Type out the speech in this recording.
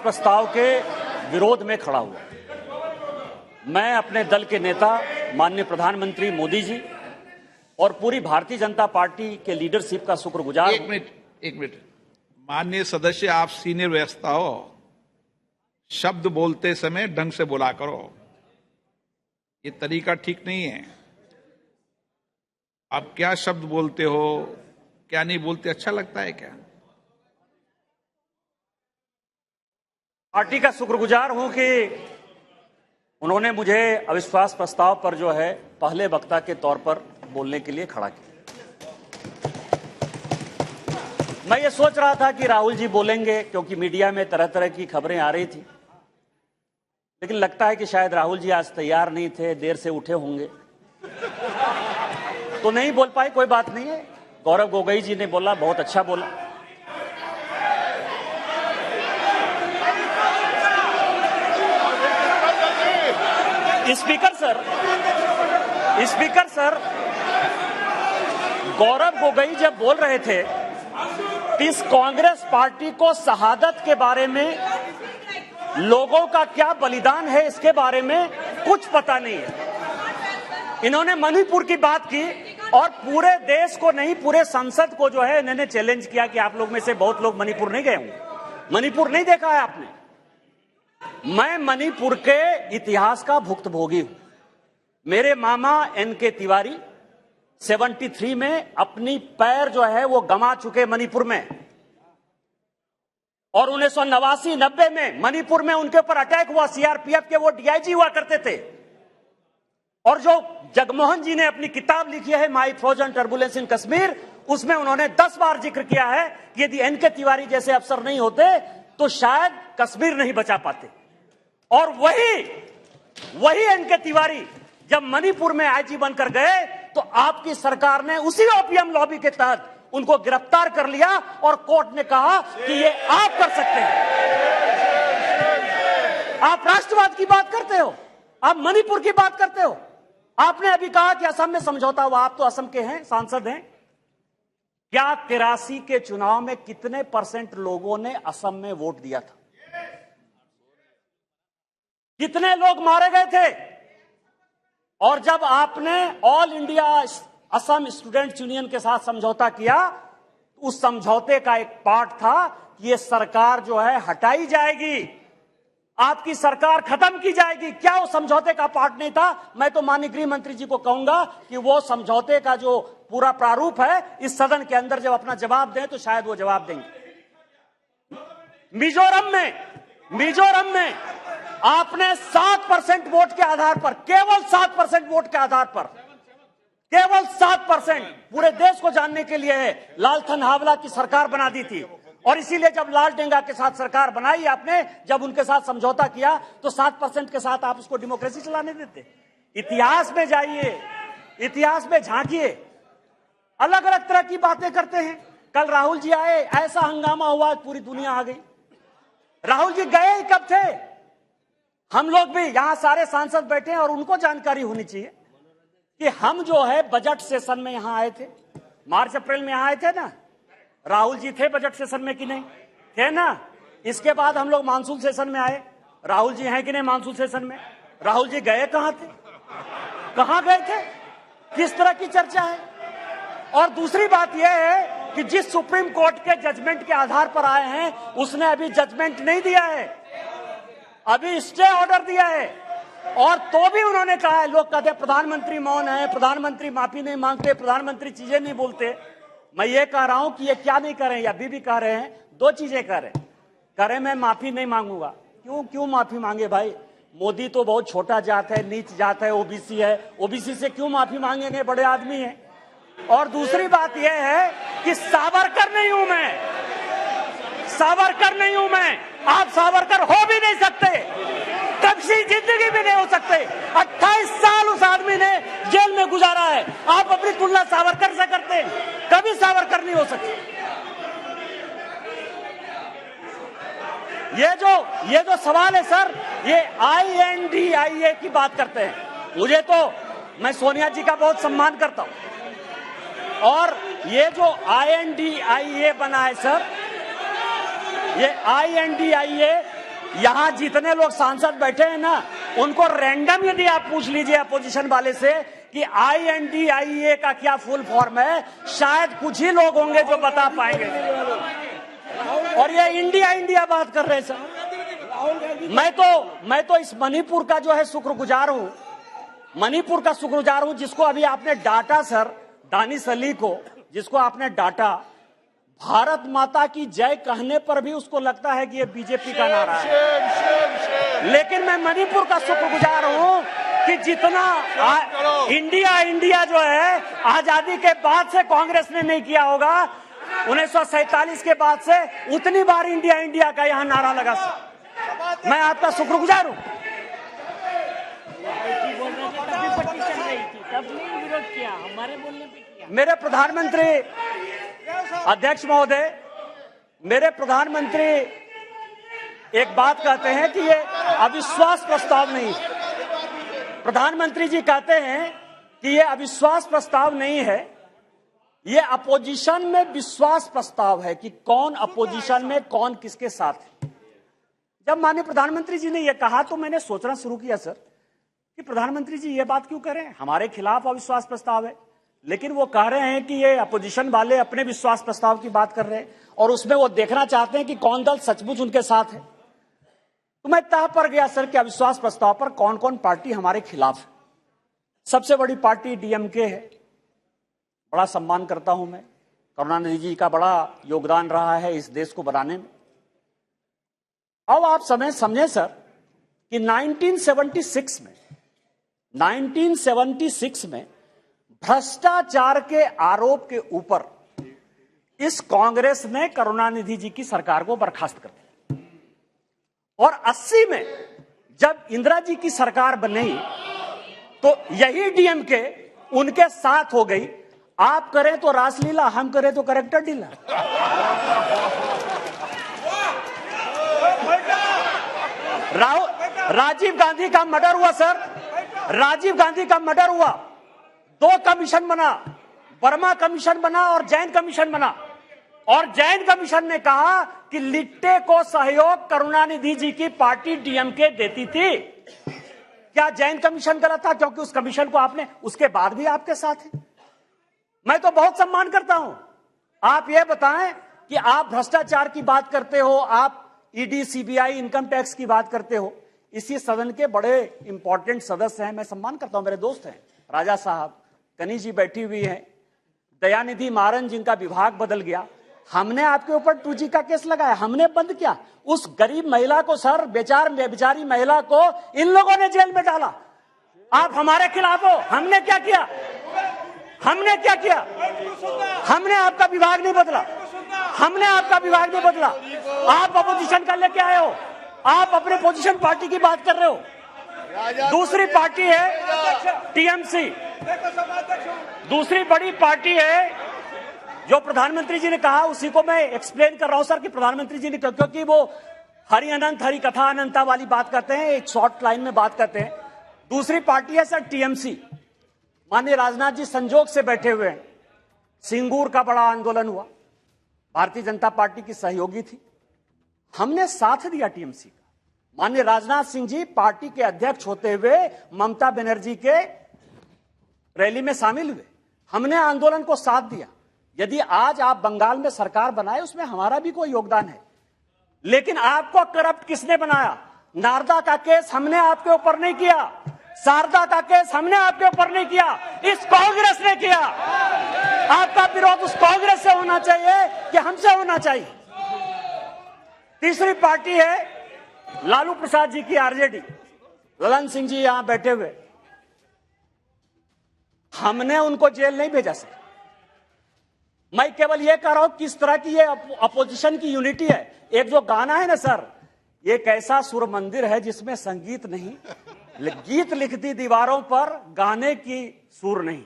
प्रस्ताव के विरोध में खड़ा हुआ। मैं अपने दल के नेता माननीय प्रधानमंत्री मोदी जी और पूरी भारतीय जनता पार्टी के लीडरशिप का शुक्रगुजार हूं। एक मिनट माननीय सदस्य, आप सीनियर व्यवस्था हो, शब्द बोलते समय ढंग से बोला करो, ये तरीका ठीक नहीं है। आप क्या शब्द बोलते हो, क्या नहीं बोलते, अच्छा लगता है क्या? पार्टी का शुक्रगुजार हूं कि उन्होंने मुझे अविश्वास प्रस्ताव पर जो है पहले वक्ता के तौर पर बोलने के लिए खड़ा किया। मैं ये सोच रहा था कि राहुल जी बोलेंगे, क्योंकि मीडिया में तरह तरह की खबरें आ रही थी, लेकिन लगता है कि शायद राहुल जी आज तैयार नहीं थे, देर से उठे होंगे तो नहीं बोल पाए। कोई बात नहीं है, गौरव गोगोई जी ने बोला, बहुत अच्छा बोला। स्पीकर सर, गौरव गोगोई जब बोल रहे थे, इस कांग्रेस पार्टी को शहादत के बारे में, लोगों का क्या बलिदान है इसके बारे में कुछ पता नहीं है। इन्होंने मणिपुर की बात की और पूरे देश को नहीं, पूरे संसद को जो है इन्होंने चैलेंज किया कि आप लोग में से बहुत लोग मणिपुर नहीं गए होंगे, मणिपुर नहीं देखा है आपने। मैं मणिपुर के इतिहास का भुक्तभोगी हूं। मेरे मामा एनके तिवारी 73 में अपनी पैर जो है वो गंवा चुके मणिपुर में, और 1989-90 में मणिपुर में उनके ऊपर अटैक हुआ। सीआरपीएफ के वो डीआईजी हुआ करते थे। और जो जगमोहन जी ने अपनी किताब लिखी है माई फ्रोजन टर्बुलेंस इन कश्मीर, उसमें उन्होंने 10 बार जिक्र किया है कि यदि एनके तिवारी जैसे अफसर नहीं होते तो शायद कश्मीर नहीं बचा पाते। और वही एनके तिवारी जब मणिपुर में आईजी बनकर गए तो आपकी सरकार ने उसी ओपीएम लॉबी के तहत उनको गिरफ्तार कर लिया और कोर्ट ने कहा कि ये आप कर सकते हैं। आप राष्ट्रवाद की बात करते हो, आप मणिपुर की बात करते हो। आपने अभी कहा कि असम में समझौता हुआ, आप तो असम के हैं, सांसद हैं। क्या 83 के चुनाव में कितने % लोगों ने असम में वोट दिया था? कितने लोग मारे गए थे? और जब आपने all India Assam students union के साथ समझौता किया, उस समझौते का एक पार्ट था कि ये सरकार जो है हटाई जाएगी, आपकी सरकार खत्म की जाएगी। क्या वो समझौते का पार्ट नहीं था? मैं तो माननीय गृह मंत्री जी को कहूंगा कि वो समझौते का जो पूरा प्रारूप है इस सदन के अंदर जब अपना जवाब दें तो शायद वो जवाब देंगे। मिजोरम में आपने 7% वोट के आधार पर, केवल 7% वोट के आधार पर, केवल 7% पूरे देश को जानने के लिए लालथन हावला की सरकार बना दी थी। और इसीलिए जब लाल डेंगा के साथ सरकार बनाई आपने, जब उनके साथ समझौता किया तो 7% के साथ आप उसको डेमोक्रेसी चलाने देते। इतिहास में जाइए, इतिहास में झांकिए, अलग अलग तरह की बातें करते हैं। कल राहुल जी आए, ऐसा हंगामा हुआ, पूरी दुनिया आ गई। राहुल जी गए ही कब थे? हम लोग भी यहां सारे सांसद बैठे हैं और उनको जानकारी होनी चाहिए कि हम जो है बजट सेशन में यहां आए थे, मार्च अप्रैल में यहां आए थे ना। राहुल जी थे बजट सेशन में कि नहीं थे ना? इसके बाद हम लोग मानसून सेशन में आए, राहुल जी हैं कि नहीं मानसून सेशन में? राहुल जी गए कहां थे, कहां गए थे, किस तरह की चर्चा है? और दूसरी बात यह है कि जिस सुप्रीम कोर्ट के जजमेंट के आधार पर आए हैं उसने अभी जजमेंट नहीं दिया है, अभी स्टे ऑर्डर दिया है। और तो भी उन्होंने कहा है, लोग कहते हैं प्रधानमंत्री मौन है, प्रधानमंत्री माफी नहीं मांगते, प्रधानमंत्री चीजें नहीं बोलते। मैं ये कह रहा हूं कि ये क्या नहीं कर रहे हैं, या अभी भी कह रहे हैं, दो चीजें कर रहे हैं। मैं माफी नहीं मांगूंगा। क्यों माफी मांगे भाई? मोदी तो बहुत छोटा जात है, नीच जात है, ओबीसी है, ओबीसी से क्यों माफी मांगेंगे, बड़े आदमी है। और दूसरी बात यह है कि सावरकर नहीं हूं मैं, आप सावरकर हो भी नहीं सकते, कभी जिंदगी में नहीं हो सकते। 28 साल उस आदमी ने जेल में गुजारा है, आप अपनी तुलना सावरकर से करते हैं, कभी सावरकर नहीं हो सकते। ये जो सवाल है सर, ये INDIA की बात करते हैं। मैं सोनिया जी का बहुत सम्मान करता हूं, और ये जो INDIA बना है सर, ये INDIA यहां जितने लोग सांसद बैठे हैं ना, उनको रैंडम यदि आप पूछ लीजिए अपोजिशन वाले से कि INDIA का क्या फुल फॉर्म है, शायद कुछ ही लोग होंगे जो बता पाएंगे। और ये इंडिया इंडिया बात कर रहे हैं सर। मैं तो इस मणिपुर का जो है शुक्रगुजार हूं, मणिपुर का शुक्रगुजार हूं, जिसको अभी आपने डांटा सर, दानिश अली को जिसको आपने डांटा, भारत माता की जय कहने पर भी उसको लगता है कि ये बीजेपी का नारा है। लेकिन मैं मणिपुर का शुक्रगुजार हूं कि जितना इंडिया इंडिया जो है आजादी के बाद से कांग्रेस ने नहीं किया होगा, 1947 के बाद से उतनी बार इंडिया इंडिया का यहां नारा लगा सर। मैं आपका शुक्रगुजार हूं। मेरे प्रधानमंत्री अध्यक्ष महोदय, मेरे प्रधानमंत्री एक बात कहते हैं कि ये अविश्वास प्रस्ताव नहीं है। प्रधानमंत्री जी कहते हैं कि ये अविश्वास प्रस्ताव नहीं है, ये अपोजिशन में विश्वास प्रस्ताव है कि कौन अपोजिशन में कौन किसके साथ है। जब माननीय प्रधानमंत्री जी ने यह कहा तो मैंने सोचना शुरू किया सर कि प्रधानमंत्री जी ये बात क्यों कह रहे हैं, हमारे खिलाफ अविश्वास प्रस्ताव है, लेकिन वो कह रहे हैं कि ये अपोजिशन वाले अपने विश्वास प्रस्ताव की बात कर रहे हैं और उसमें वो देखना चाहते हैं कि कौन दल सचमुच उनके साथ है। तो मैं तह पर गया सर कि अविश्वास प्रस्ताव पर कौन कौन पार्टी हमारे खिलाफ है। सबसे बड़ी पार्टी DMK है, बड़ा सम्मान करता हूं मैं, करुणानिधि जी का बड़ा योगदान रहा है इस देश को बनाने में। अब आप समझे सर कि 1976 में भ्रष्टाचार के आरोप के ऊपर इस कांग्रेस ने करुणानिधि जी की सरकार को बर्खास्त कर दिया और 80 में जब इंदिरा जी की सरकार बनी तो यही DMK उनके साथ हो गई। आप करें तो रासलीला, हम करें तो करेक्टर ढीला। राजीव गांधी का मर्डर हुआ सर, राजीव गांधी का मर्डर हुआ, 2 कमीशन बना, वर्मा कमीशन बना और जैन कमीशन बना, और जैन कमीशन ने कहा कि लिट्टे को सहयोग करुणानिधि जी की पार्टी DMK देती थी। क्या जैन कमीशन गलत था? क्योंकि उस कमीशन को आपने उसके बाद भी आपके साथ है। मैं तो बहुत सम्मान करता हूं। आप ये बताएं कि आप भ्रष्टाचार की बात करते हो, आप ED CBI इनकम टैक्स की बात करते हो, इसी सदन के बड़े इंपॉर्टेंट सदस्य हैं, मैं सम्मान करता हूं, मेरे दोस्त हैं, राजा साहब, कनी जी बैठी हुई हैं, दयानिधि मारन जिनका विभाग बदल गया। हमने आपके ऊपर 2G का केस लगाया, हमने बंद किया। उस गरीब महिला को सर, बेचारी महिला को इन लोगों ने जेल में डाला। आप हमारे खिलाफ हो। हमने क्या किया? हमने क्या किया? हमने आपका विभाग नहीं बदला, हमने आपका विभाग नहीं बदला। आप अपोजिशन का लेके आए हो, आप अपने पोजीशन पार्टी की बात कर रहे हो। दूसरी पार्टी है TMC, दूसरी बड़ी पार्टी है जो प्रधानमंत्री जी ने कहा, उसी को मैं एक्सप्लेन कर रहा हूं सर कि प्रधानमंत्री जी ने, क्योंकि वो हरि अनंत हरि कथा अनंता वाली बात करते हैं, एक शॉर्ट लाइन में बात करते हैं। दूसरी पार्टी है सर TMC। माननीय राजनाथ जी संजोग से बैठे हुए हैं। सिंगूर का बड़ा आंदोलन हुआ, भारतीय जनता पार्टी की सहयोगी थी, हमने साथ दिया TMC का। माननीय राजनाथ सिंह जी पार्टी के अध्यक्ष होते हुए ममता बनर्जी के रैली में शामिल हुए, हमने आंदोलन को साथ दिया। यदि आज आप बंगाल में सरकार बनाए, उसमें हमारा भी कोई योगदान है, लेकिन आपको करप्ट किसने बनाया? नारदा का केस हमने आपके ऊपर नहीं किया, शारदा का केस हमने आपके ऊपर नहीं किया, इस कांग्रेस ने किया। आपका विरोध उस कांग्रेस से होना चाहिए कि हमसे होना चाहिए। तीसरी पार्टी है लालू प्रसाद जी की RJD, ललन सिंह जी यहां बैठे हुए, हमने उनको जेल नहीं भेजा सर। मैं केवल यह कह रहा हूं किस तरह की ये अपोजिशन की यूनिटी है। एक जो गाना है ना सर, ये कैसा सुर मंदिर है जिसमें संगीत नहीं, गीत लिख दी दीवारों पर, गाने की सुर नहीं।